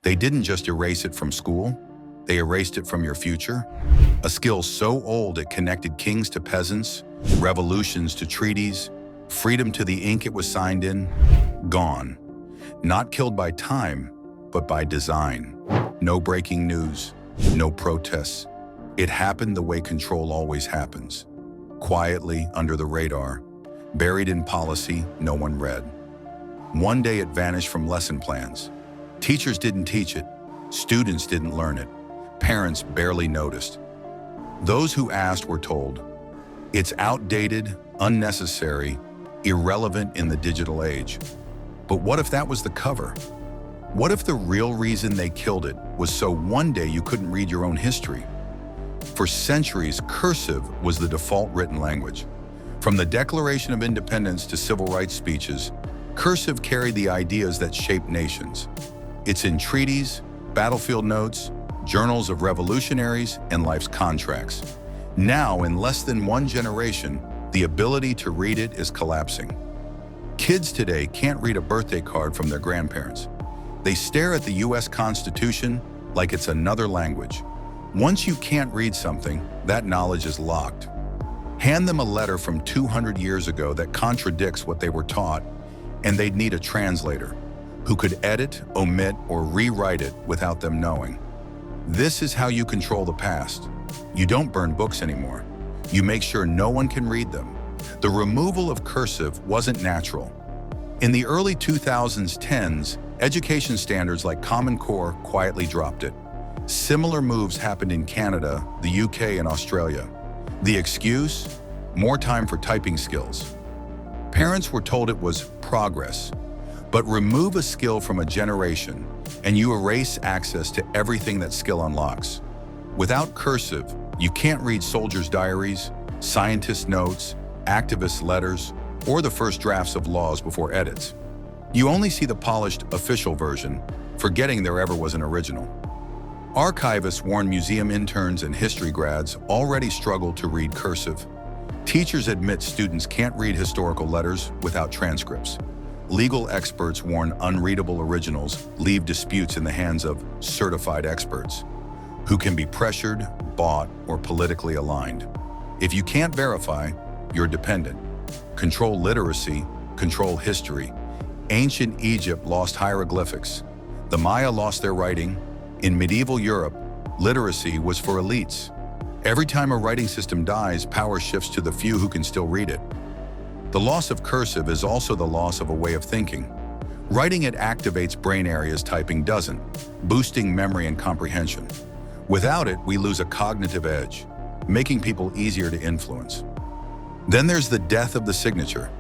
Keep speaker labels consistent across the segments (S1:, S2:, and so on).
S1: They didn't just erase it from school, they erased it from your future. A skill so old it connected kings to peasants, revolutions to treaties, freedom to the ink it was signed in, gone. Not killed by time, but by design. No breaking news, no protests. It happened the way control always happens. Quietly, under the radar, buried in policy no one read. One day it vanished from lesson plans. Teachers didn't teach it, students didn't learn it, parents barely noticed. Those who asked were told, it's outdated, unnecessary, irrelevant in the digital age. But what if that was the cover? What if the real reason they killed it was so one day you couldn't read your own history? For centuries, cursive was the default written language. From the Declaration of Independence to civil rights speeches, cursive carried the ideas that shaped nations. It's in treaties, battlefield notes, journals of revolutionaries, and life's contracts. Now, in less than one generation, the ability to read it is collapsing. Kids today can't read a birthday card from their grandparents. They stare at the US Constitution like it's another language. Once you can't read something, that knowledge is locked. Hand them a letter from 200 years ago that contradicts what they were taught, and they'd need a translator who could edit, omit, or rewrite it without them knowing. This is how you control the past. You don't burn books anymore. You make sure no one can read them. The removal of cursive wasn't natural. In the early 2010s, education standards like Common Core quietly dropped it. Similar moves happened in Canada, the UK, and Australia. The excuse? More time for typing skills. Parents were told it was progress. But remove a skill from a generation, and you erase access to everything that skill unlocks. Without cursive, you can't read soldiers' diaries, scientists' notes, activists' letters, or the first drafts of laws before edits. You only see the polished official version, forgetting there ever was an original. Archivists warn museum interns and history grads already struggle to read cursive. Teachers admit students can't read historical letters without transcripts. Legal experts warn unreadable originals leave disputes in the hands of certified experts, who can be pressured, bought, or politically aligned. If you can't verify, you're dependent. Control literacy, control history. Ancient Egypt lost hieroglyphics. The Maya lost their writing. In medieval Europe, literacy was for elites. Every time a writing system dies, power shifts to the few who can still read it. The loss of cursive is also the loss of a way of thinking. Writing it activates brain areas typing doesn't, boosting memory and comprehension. Without it, we lose a cognitive edge, making people easier to influence. Then there's the death of the signature.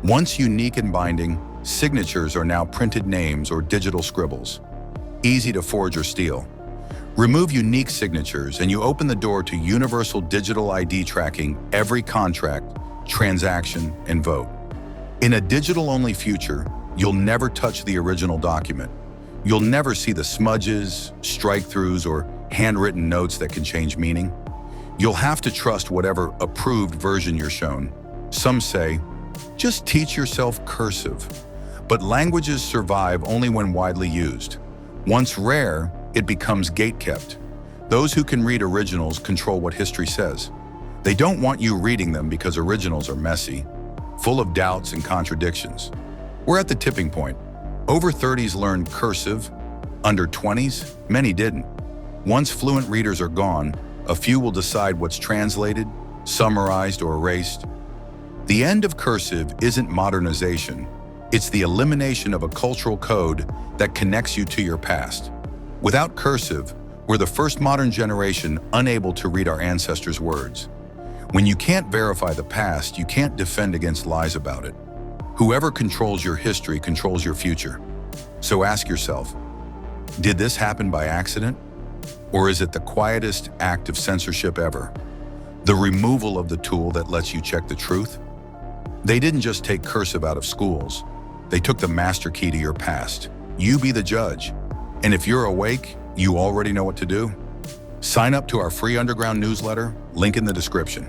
S1: Once unique and binding, signatures are now printed names or digital scribbles, easy to forge or steal. Remove unique signatures and you open the door to universal digital ID tracking every contract, transaction, and vote. In a digital-only future, you'll never touch the original document. You'll never see the smudges, strike-throughs, or handwritten notes that can change meaning. You'll have to trust whatever approved version you're shown. Some say, just teach yourself cursive. But languages survive only when widely used. Once rare, it becomes gatekept. Those who can read originals control what history says. They don't want you reading them because originals are messy, full of doubts and contradictions. We're at the tipping point. Over 30s learned cursive, under 20s, many didn't. Once fluent readers are gone, a few will decide what's translated, summarized, or erased. The end of cursive isn't modernization. It's the elimination of a cultural code that connects you to your past. Without cursive, we're the first modern generation unable to read our ancestors' words. When you can't verify the past, you can't defend against lies about it. Whoever controls your history controls your future. So ask yourself, did this happen by accident? Or is it the quietest act of censorship ever? The removal of the tool that lets you check the truth? They didn't just take cursive out of schools. They took the master key to your past. You be the judge. And if you're awake, you already know what to do. Sign up to our free underground newsletter, link in the description.